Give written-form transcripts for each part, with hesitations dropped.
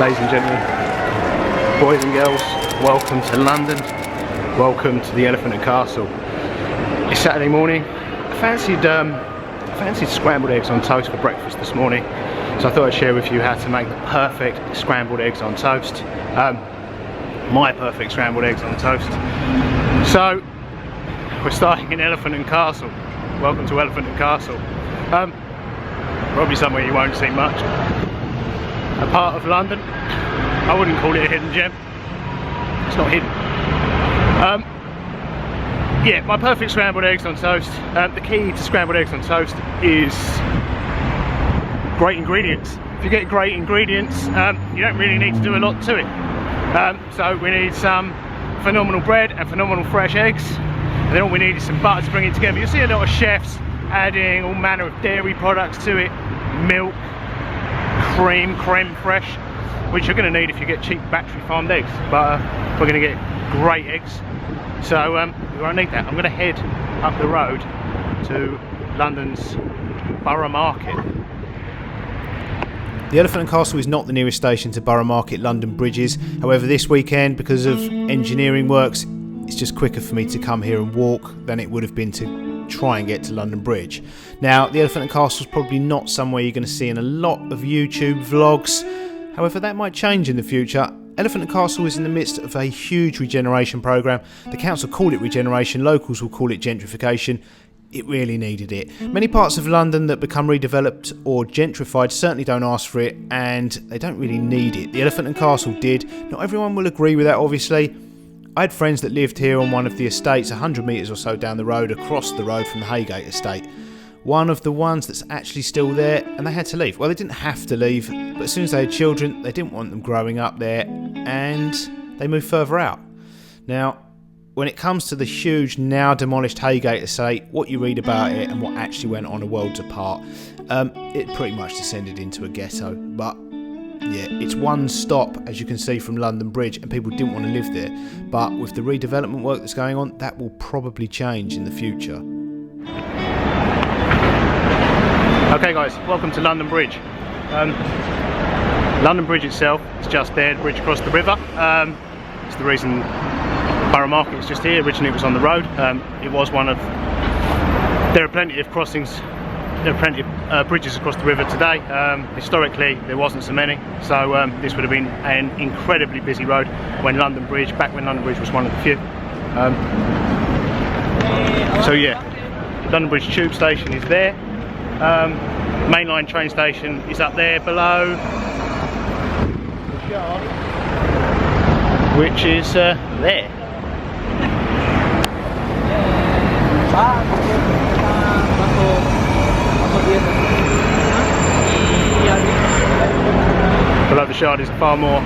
Ladies and gentlemen, boys and girls, welcome to London, welcome to the Elephant and Castle. It's Saturday morning. I fancied scrambled eggs on toast for breakfast this morning, so I thought I'd share with you how to make the perfect scrambled eggs on toast. My perfect scrambled eggs on toast. So, we're starting in Elephant and Castle. Welcome to Elephant and Castle. Probably somewhere you won't see much. A part of London. I wouldn't call it a hidden gem. It's not hidden. Yeah, my perfect scrambled eggs on toast. The key to scrambled eggs on toast is great ingredients. If you get great ingredients, you don't really need to do a lot to it. So we need some phenomenal bread and phenomenal fresh eggs, and then all we need is some butter to bring it together. You'll see a lot of chefs adding all manner of dairy products to it, milk, creme fresh, which you're going to need if you get cheap battery farmed eggs, but we're going to get great eggs, so we won't need that. I'm going to head up the road to London's Borough Market. The Elephant and Castle is not the nearest station to Borough Market London Bridge is. However, this weekend, because of engineering works, it's just quicker for me to come here and walk than it would have been to try and get to London Bridge. Now, the Elephant and Castle is probably not somewhere you're going to see in a lot of YouTube vlogs. However, that might change in the future. Elephant and Castle is in the midst of a huge regeneration programme. The council call it regeneration, locals will call it gentrification. It really needed it. Many parts of London that become redeveloped or gentrified certainly don't ask for it, and they don't really need it. The Elephant and Castle did. Not everyone will agree with that, obviously. I had friends that lived here on one of the estates 100 metres or so down the road, across the road from the Haygate estate. One of the ones that's actually still there, and they had to leave. Well, they didn't have to leave, but as soon as they had children, they didn't want them growing up there, and they moved further out. Now, when it comes to the huge, now demolished Haygate estate, what you read about it and what actually went on are worlds apart. It pretty much descended into a ghetto, but yeah, it's one stop, as you can see, from London Bridge, and people didn't want to live there. But with the redevelopment work that's going on, that will probably change in the future. Okay guys, welcome to London Bridge. London Bridge itself is just there, the bridge across the river. It's the reason Borough Market is just here. Originally it was on the road. It was one of... There are plenty of crossings, there are plenty of bridges across the river today. Historically there wasn't so many, so this would have been an incredibly busy road when London Bridge, back when London Bridge was one of the few. So yeah, London Bridge tube station is there. Mainline train station is up there below, which is there. Below the Shard is a far more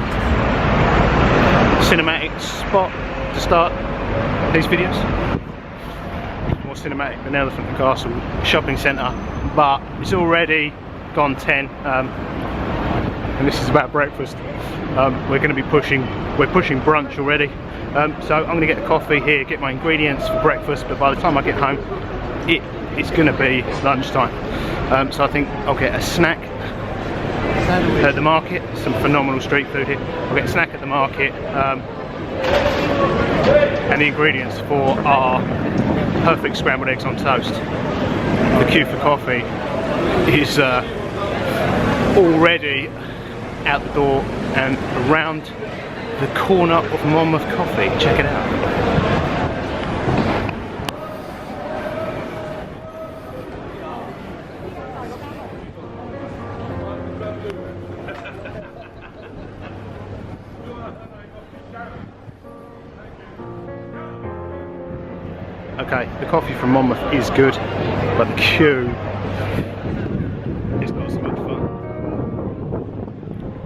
cinematic spot to start these videos. More cinematic than Elephant and Castle shopping centre, but it's already gone 10, and this is about breakfast. We're going to be pushing brunch already, so I'm going to get a coffee here, get my ingredients for breakfast, but by the time I get home it's going to be lunchtime, so I think I'll get a snack at the market. Some phenomenal street food here. I'll get a snack at the market, and the ingredients for our perfect scrambled eggs on toast. The queue for coffee is already out the door and around the corner of Monmouth Coffee. Check it out. Okay, the coffee from Monmouth is good, but the queue is not so much fun.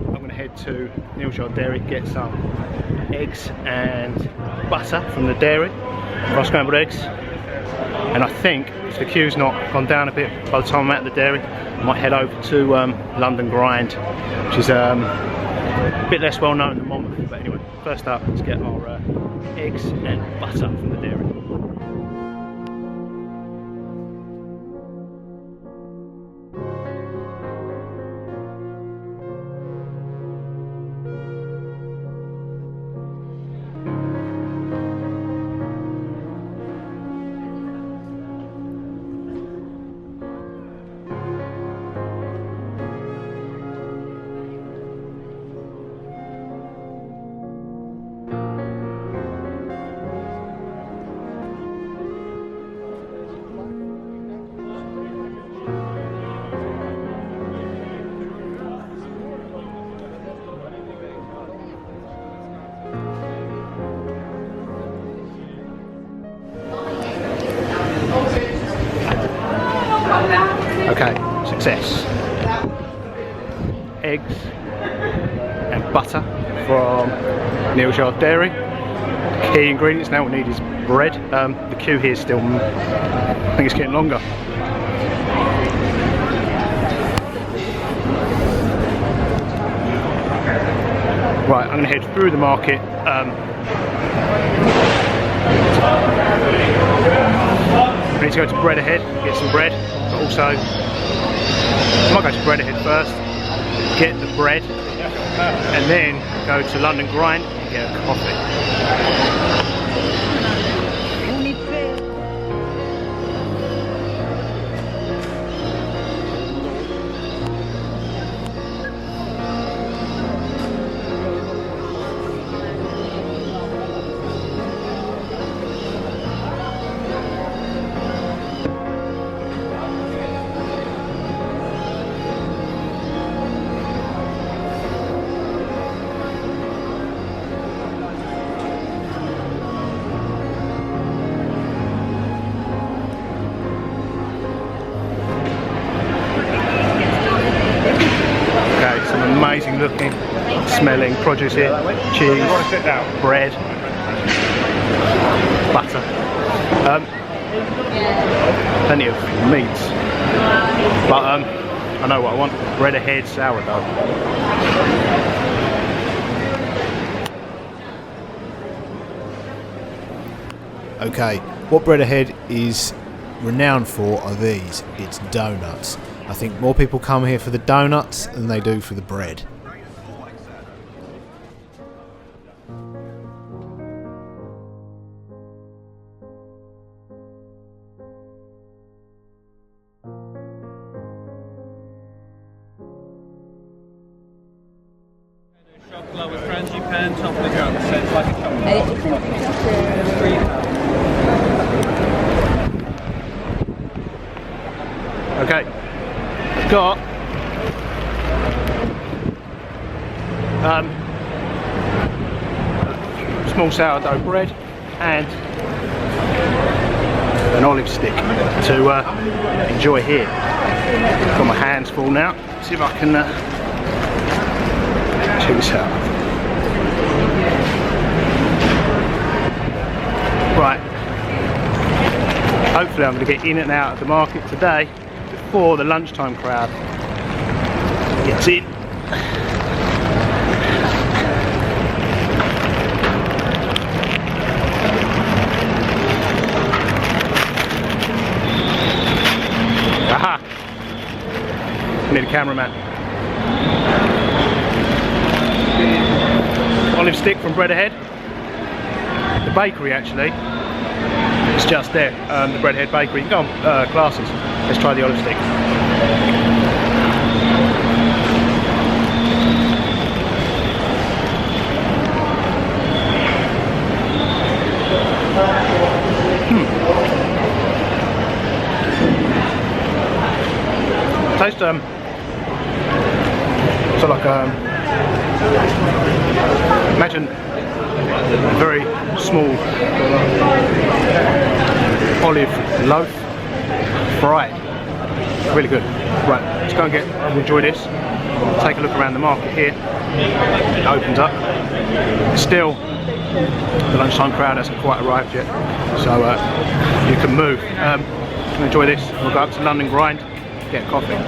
I'm going to head to Neal Dairy, get some eggs and butter from the dairy for our scrambled eggs. And I think if the queue's not gone down a bit by the time I'm at the dairy, I might head over to London Grind, which is a bit less well known than Monmouth. But anyway, first up, let's get our eggs and butter from the dairy. success. Eggs and butter from Neal's Yard Dairy. Key ingredients now we need is bread. The queue here is still, I think it's getting longer. Right, I'm going to head through the market. I need to go to Bread Ahead, get some bread, but also I might go to Bread Ahead first, get the bread, and then go to London Grind and get a coffee. Amazing looking, smelling produce here. Cheese, bread, butter, plenty of meats. But I know what I want. Bread Ahead sourdough. Okay, what Bread Ahead is renowned for are these. It's donuts. I think more people come here for the donuts than they do for the bread. Chocolate with frangipane, chocolate sets like a chocolate. Okay, got small sourdough bread and an olive stick to enjoy here. Got my hands full now. See if I can check this out. Right. Hopefully I'm going to get in and out of the market today before the lunchtime crowd gets in. Aha! I need a cameraman. Olive stick from Bread Ahead. The bakery actually. It's just there, the Bread Ahead bakery. You can go on classes. Let's try the olive stick. Tastes so like imagine a very small olive loaf fried. Really good. Right, let's go and enjoy this. Take a look around the market here. It opens up. Still, the lunchtime crowd hasn't quite arrived yet, so you can move. Enjoy this. We'll go up to London Grind, get a coffee.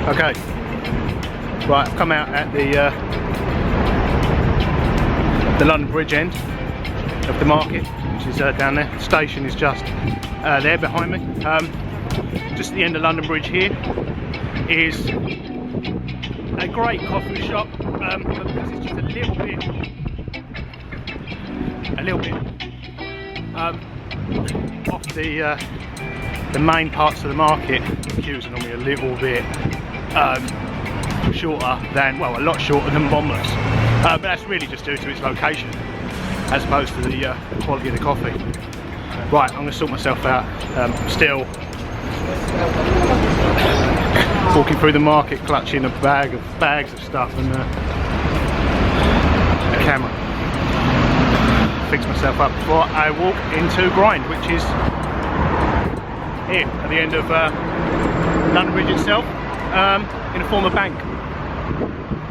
Okay, right, I've come out at the London Bridge end of the market, which is down there. The station is just there behind me. Just at the end of London Bridge here is a great coffee shop, but because it's just a little bit off the main parts of the market, the queues are normally a little bit shorter than, well, a lot shorter than Monmouth's, but that's really just due to its location as opposed to the quality of the coffee. Right, I'm going to sort myself out. I'm still walking through the market, clutching a bags of stuff and a camera. Fix myself up before I walk into Grind, which is here at the end of London Bridge itself, in a former bank.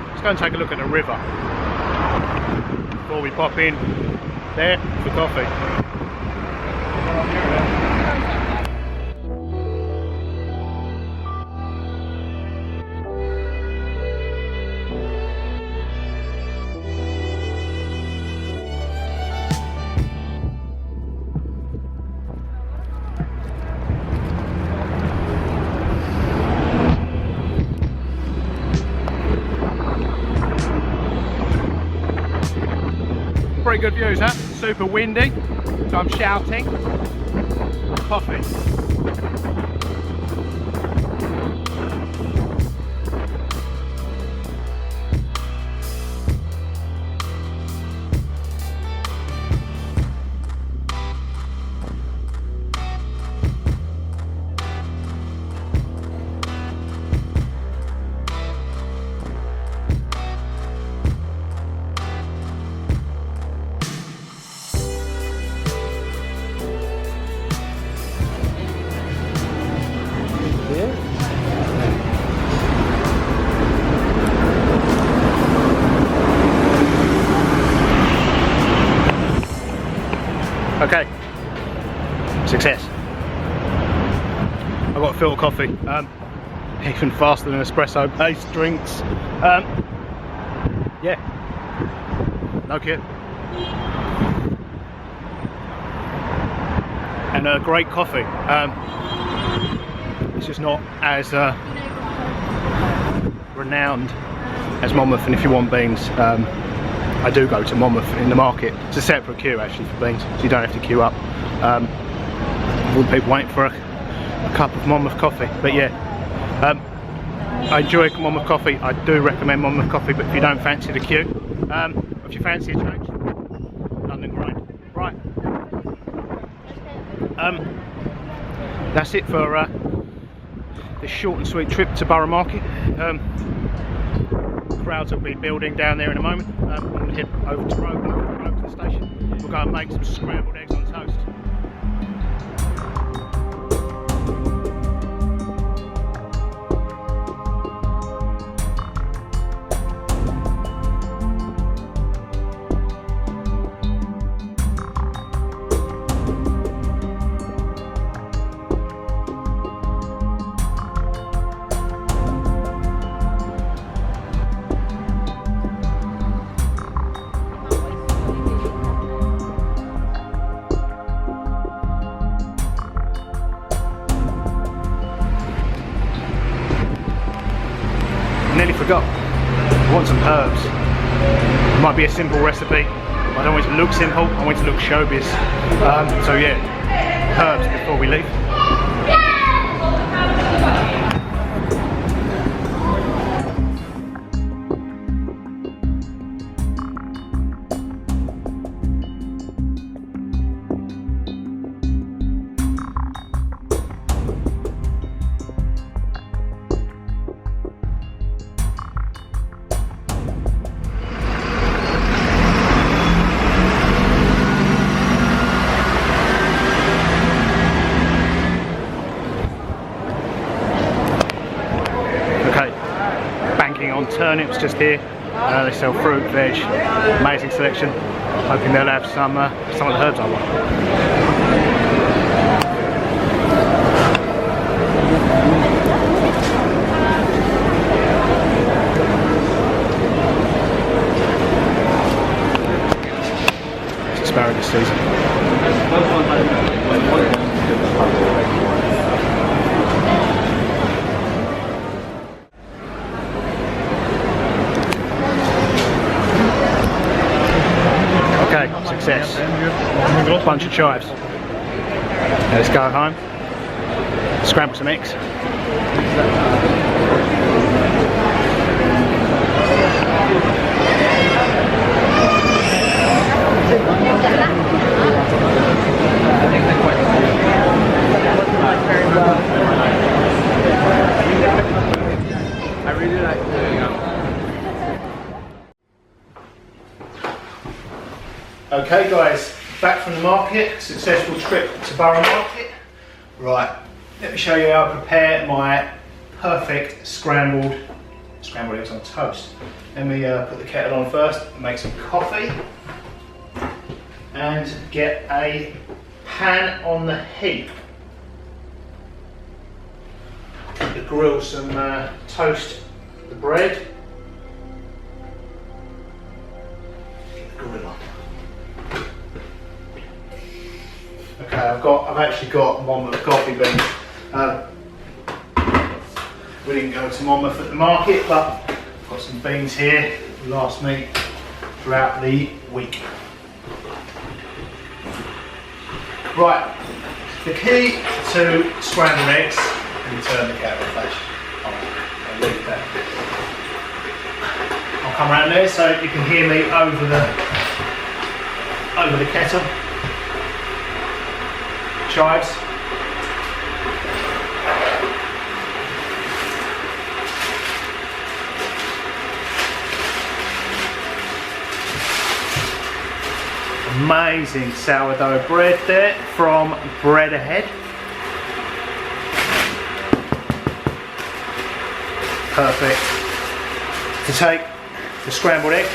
Let's go and take a look at the river before we pop in there for coffee. Pretty good views, huh? Super windy, so I'm shouting. Coffee. Okay, success. I've got a filter coffee, even faster than espresso based drinks. Yeah, no kid. And a great coffee. It's just not as renowned as Monmouth, and if you want beans, I do go to Monmouth in the market. It's a separate queue actually for beans, so you don't have to queue up. All the people waiting for a cup of Monmouth coffee. But yeah, I enjoy Monmouth coffee. I do recommend Monmouth coffee, but if you don't fancy the queue, if you fancy a change, London Grind. Right. That's it for this short and sweet trip to Borough Market. Crowds will be building down there in a moment. I'm going to head over to Road to the station. We'll go and make some scrambled eggs on toast. Nearly forgot. I want some herbs. It might be a simple recipe. I don't want it to look simple. I want it to look showbiz. So yeah, herbs before we leave. On turnips just here. They sell fruit, veg, amazing selection. Hoping they'll have some of the herbs I want. It's asparagus season. Okay, success. Bunch of chives. Let's go home, scramble some eggs. I really like doing it. Okay guys, back from the market, successful trip to Borough Market. Right, let me show you how I prepare my perfect scrambled eggs on toast. Let me put the kettle on first, make some coffee, and get a pan on the heat to grill some toast, the bread. Get the grill on. Okay, I've actually got Monmouth coffee beans. We didn't go to Monmouth at the market, but I've got some beans here, last me throughout the week. Right, the key to scrambled eggs, let me turn the kettle flash. I'll leave that. I'll come around there so you can hear me over the kettle. Chives. Amazing sourdough bread there from Bread Ahead. Perfect to take the scrambled egg.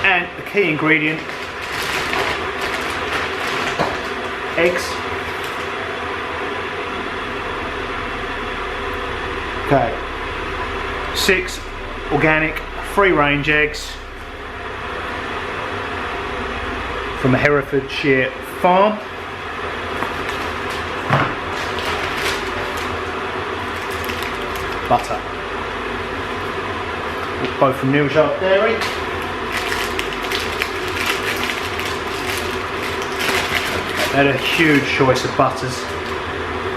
And the key ingredient, eggs. Okay, 6 organic free-range eggs from a Herefordshire farm. Butter, both from Neal Dairy. I had a huge choice of butters.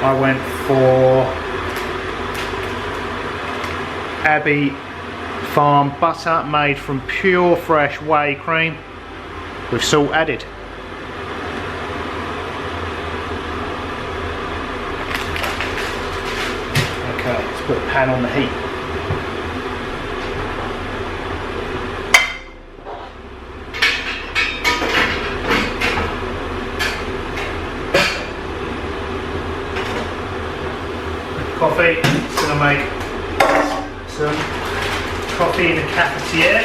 I went for Abbey Farm butter made from pure fresh whey cream with salt added. Okay, let's put the pan on the heat. Coffee, it's going to make some coffee in the cafetiere.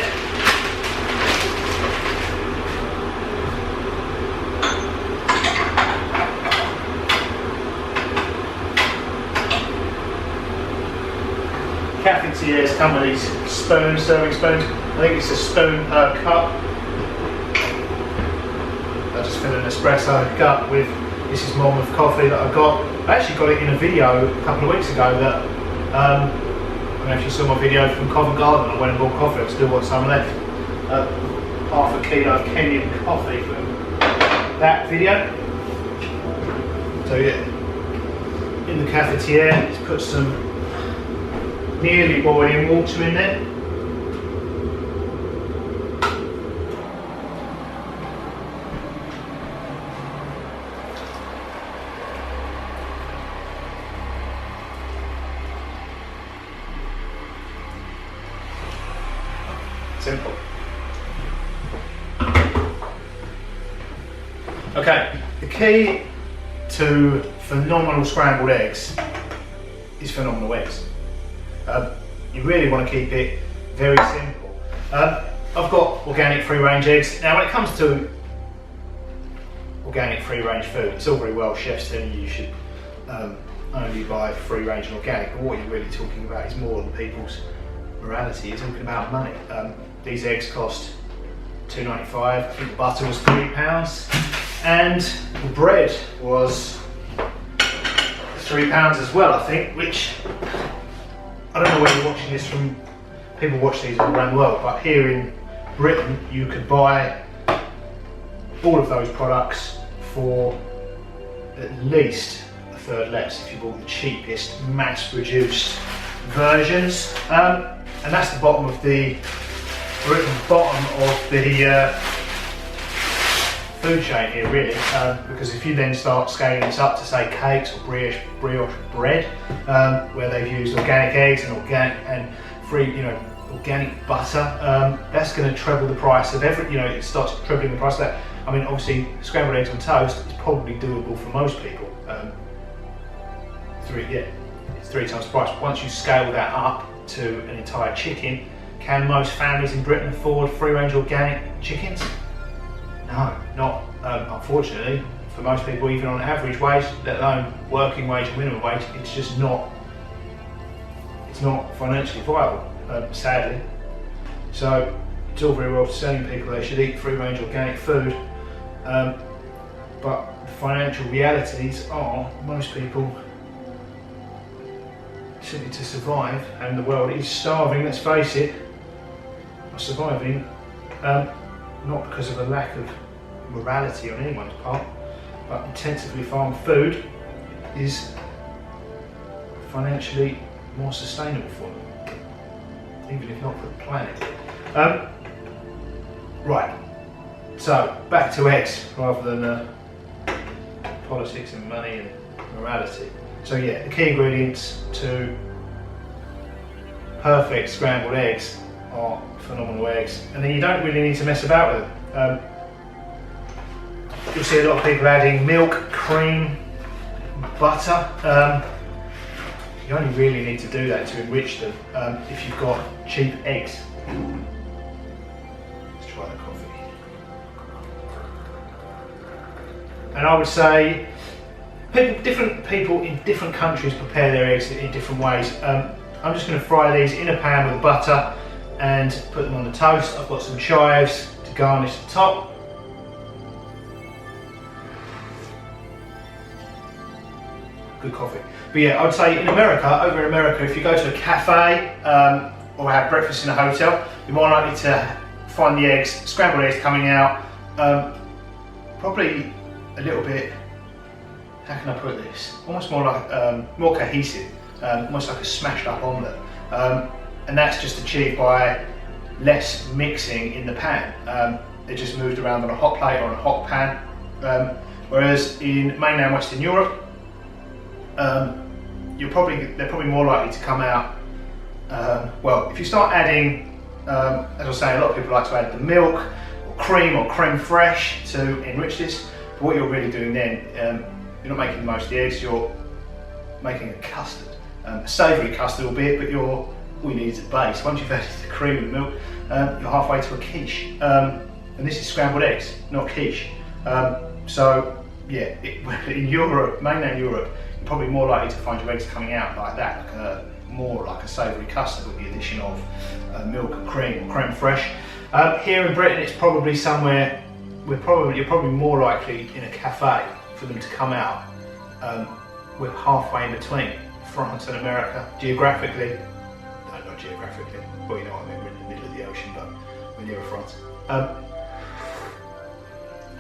Cafetieres come with these spoons, serving spoons. I think it's a spoon per cup. I just fill an espresso cup with, this is Monmouth coffee that I got. I actually got it in a video a couple of weeks ago that, I don't know if you saw my video from Covent Garden. I went and bought coffee, I've still got some left. Half a kilo of Kenyan coffee from that video. So yeah, in the cafetiere, let's put some nearly boiling water in there. Simple. Okay, the key to phenomenal scrambled eggs is phenomenal eggs. You really want to keep it very simple. I've got organic free-range eggs. Now when it comes to organic free-range food, it's all very well chefs telling you should only buy free-range and organic, but what you're really talking about is more than people's morality. You're talking about money. These eggs cost £2.95, I think the butter was £3, and the bread was £3 as well, I think, which I don't know where you're watching this from. People watch these all around the world, but here in Britain you could buy all of those products for at least a third less if you bought the cheapest mass-produced versions. And that's the bottom of the, we're at the bottom of the food chain here, really, because if you then start scaling this up to say cakes or brioche bread, where they've used organic eggs and organic butter, that's going to treble the price of it starts trebling the price of that. I mean, obviously, scrambled eggs on toast is probably doable for most people. It's 3 times the price. Once you scale that up to an entire chicken, can most families in Britain afford free-range organic chickens? No, not unfortunately. For most people, even on average wage, let alone working wage and minimum wage, it's just not. It's not financially viable, sadly. So it's all very well telling people they should eat free-range organic food, but the financial realities are most people, simply to survive, and the world is starving. Let's face it, are surviving. Not because of a lack of morality on anyone's part, but intensively farmed food is financially more sustainable for them, even if not for the planet. Right, so back to eggs rather than politics and money and morality. So yeah, the key ingredients to perfect scrambled eggs are phenomenal eggs, and then you don't really need to mess about with them. You'll see a lot of people adding milk, cream, butter. You only really need to do that to enrich them if you've got cheap eggs. Let's try the coffee. And I would say different people in different countries prepare their eggs in different ways. I'm just going to fry these in a pan with butter and put them on the toast. I've got some chives to garnish the top. Good coffee. But yeah, I would say over in America, if you go to a cafe or have breakfast in a hotel, you're more likely to find the eggs, scrambled eggs coming out, probably a little bit, how can I put this? Almost more like, more cohesive, almost like a smashed up omelette. And that's just achieved by less mixing in the pan. They're just moved around on a hot plate or on a hot pan. Whereas in mainland Western Europe, they're probably more likely to come out. Well, if you start adding, as I was saying, a lot of people like to add the milk or creme fraiche to enrich this. But what you're really doing then, you're not making the most of the eggs. You're making a custard, a savoury custard, albeit, but all you need is a base. Once you've added the cream and milk, you're halfway to a quiche. And this is scrambled eggs, not quiche. So yeah, in Europe, mainland Europe, you're probably more likely to find your eggs coming out like that, more like a savoury custard with the addition of milk and cream or creme fraiche. Here in Britain, it's probably somewhere, you're probably more likely in a cafe for them to come out. We're halfway in between France and America, geographically. No, not geographically, well, you know what I mean, we're in the middle of the ocean, but we're near France.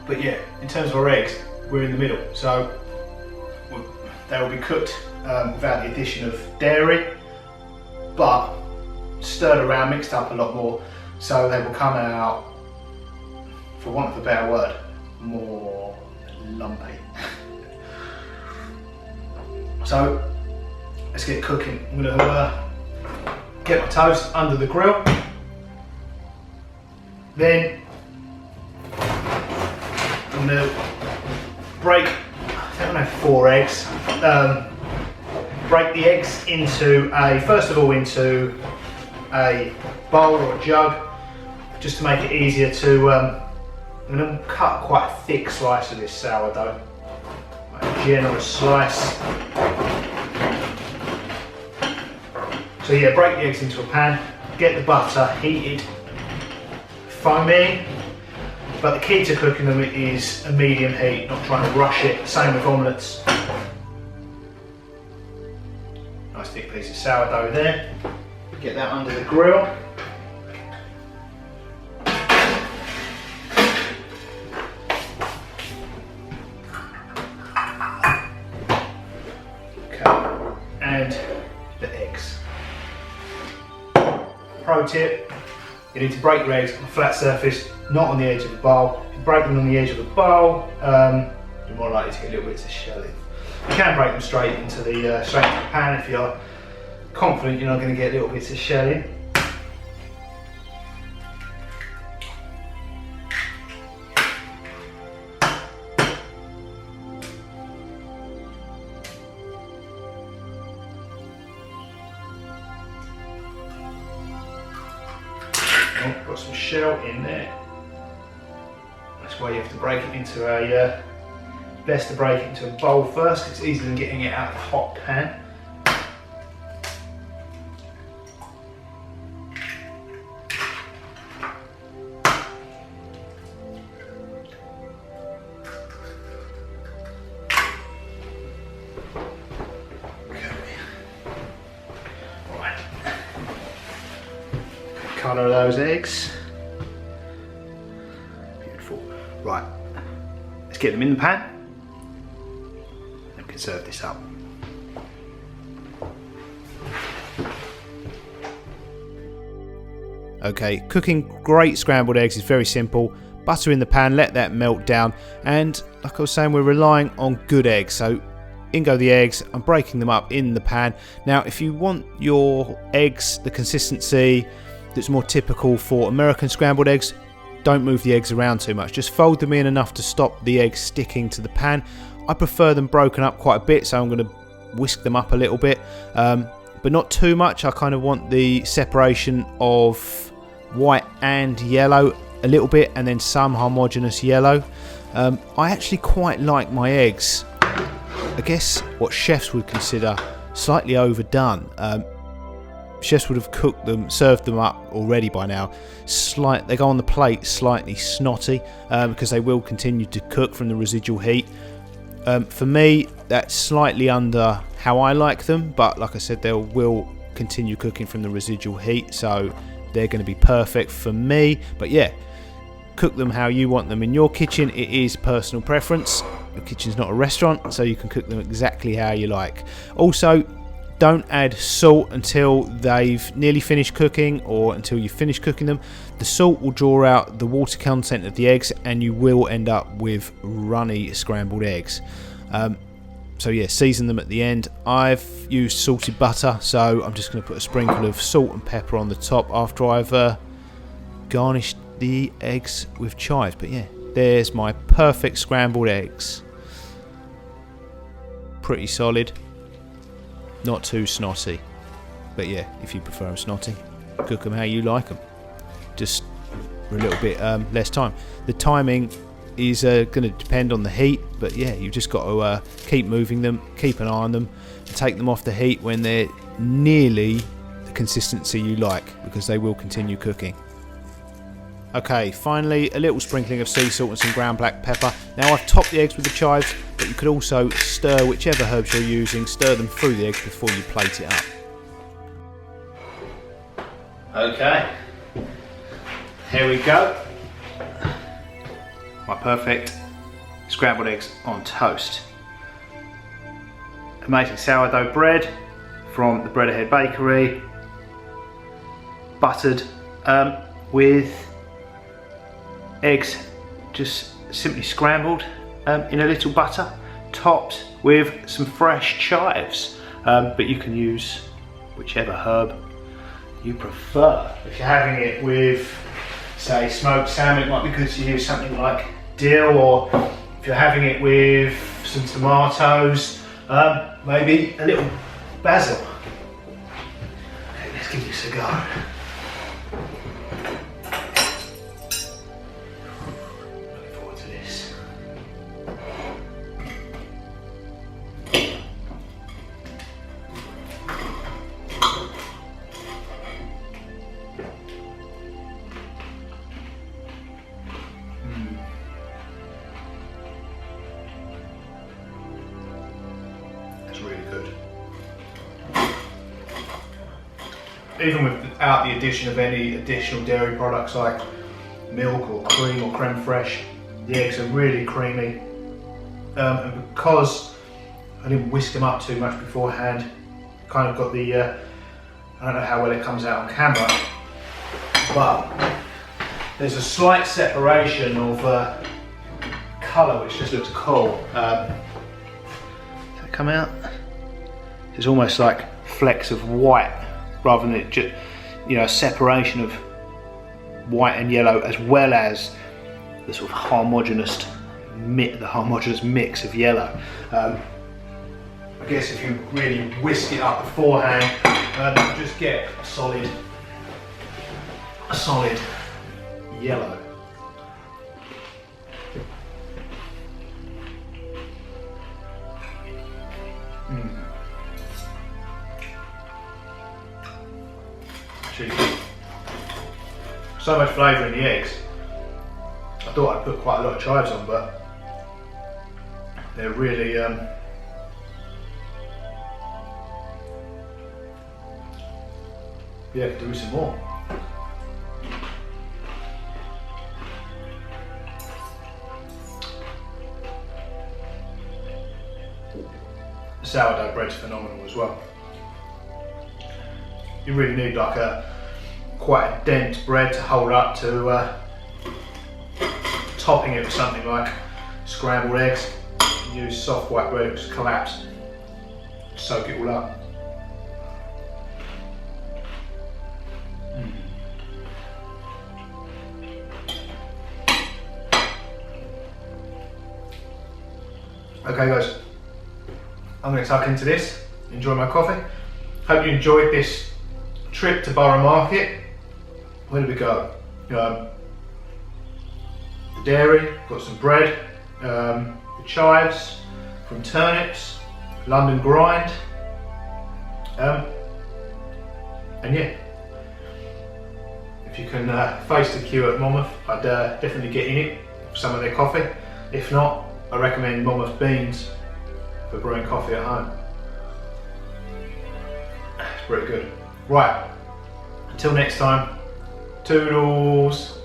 But yeah, in terms of our eggs, we're in the middle, so they will be cooked without the addition of dairy, but stirred around, mixed up a lot more, so they will come out, for want of a better word, more lumpy. So let's get cooking. I'm going to get my toast under the grill, then I'm going to break, I think I have 4 eggs. Break the eggs first of all into a bowl or a jug, just to make it easier to, I'm going to cut quite a thick slice of this sourdough, a generous slice. So yeah, break the eggs into a pan, get the butter heated, foamy, but the key to cooking them is a medium heat, not trying to rush it, same with omelettes. Nice thick piece of sourdough there. Get that under the grill. Okay, and the eggs. Pro tip, you need to break your eggs on a flat surface, not on the edge of the bowl. If you break them on the edge of the bowl, you're more likely to get little bits of shelling. You can break them straight into the pan if you're confident you're not going to get little bits of shelling. Oh, got some shell in there. That's why you have to break it into a, best to break it into a bowl first, because it's easier than getting it out of the hot pan. Colour of those eggs. Beautiful. Right, let's get them in the pan and we can serve this up. Okay, cooking great scrambled eggs is very simple. Butter in the pan, let that melt down, and like I was saying, we're relying on good eggs. So in go the eggs, I'm breaking them up in the pan. Now if you want your eggs the consistency that's more typical for American scrambled eggs, don't move the eggs around too much. Just fold them in enough to stop the eggs sticking to the pan. I prefer them broken up quite a bit, so I'm going to whisk them up a little bit, but not too much. I kind of want the separation of white and yellow a little bit, and then some homogeneous yellow. I actually quite like my eggs, I guess what chefs would consider slightly overdone. Chefs would have cooked them, served them up already by now. They go on the plate slightly snotty, because they will continue to cook from the residual heat. For me, that's slightly under how I like them, but like I said, they will continue cooking from the residual heat, so they're going to be perfect for me. But yeah, cook them how you want them in your kitchen. It is personal preference. Your kitchen's not a restaurant, so you can cook them exactly how you like. Also, don't add salt until they've nearly finished cooking, or until you finish cooking them. The salt will draw out the water content of the eggs, and you will end up with runny scrambled eggs. So yeah, season them at the end. I've used salted butter, so I'm just going to put a sprinkle of salt and pepper on the top after I've garnished the eggs with chives. But yeah, there's my perfect scrambled eggs. Pretty solid. Not too snotty, but yeah, if you prefer them snotty, cook them how you like them, just for a little bit less time. The timing is going to depend on the heat, but yeah, you've just got to keep moving them, keep an eye on them, and take them off the heat when they're nearly the consistency you like, because they will continue cooking. Okay, finally a little sprinkling of sea salt and some ground black pepper. Now I've topped the eggs with the chives, but you could also stir whichever herbs you're using, stir them through the eggs before you plate it up. Okay, here we go. My perfect scrambled eggs on toast. Amazing sourdough bread from the Bread Ahead Bakery, buttered with eggs just simply scrambled in a little butter, topped with some fresh chives, but you can use whichever herb you prefer. If you're having it with, say, smoked salmon, it might be good to use something like dill, or if you're having it with some tomatoes, maybe a little basil. Okay, let's give this a go. Really good. even without the addition of any additional dairy products like milk or cream or creme fraiche, the eggs are really creamy. And because I didn't whisk them up too much beforehand, kind of got the, I don't know how well it comes out on camera, but there's a slight separation of colour which just looks cool. Does that come out? It's almost like flecks of white rather than it just, you know, a separation of white and yellow, as well as the sort of homogeneous mix of yellow. I guess if you really whisk it up beforehand, you just get a solid yellow. Cheesy. So much flavour in the eggs. I thought I'd put quite a lot of chives on, but they're really yeah, I could do with some more. The sourdough bread's phenomenal as well. You really need like quite a dense bread to hold up to topping it with something like scrambled eggs. You use soft white bread, it just collapse, soak it all up. Okay guys, I'm going to tuck into this, enjoy my coffee. Hope you enjoyed this trip to Borough Market. Where did we go? The dairy, got some bread, the chives from turnips, London grind, and yeah, if you can face the queue at Monmouth, I'd definitely get in it for some of their coffee. If not, I recommend Monmouth beans for brewing coffee at home. It's pretty good. Right, until next time, toodles.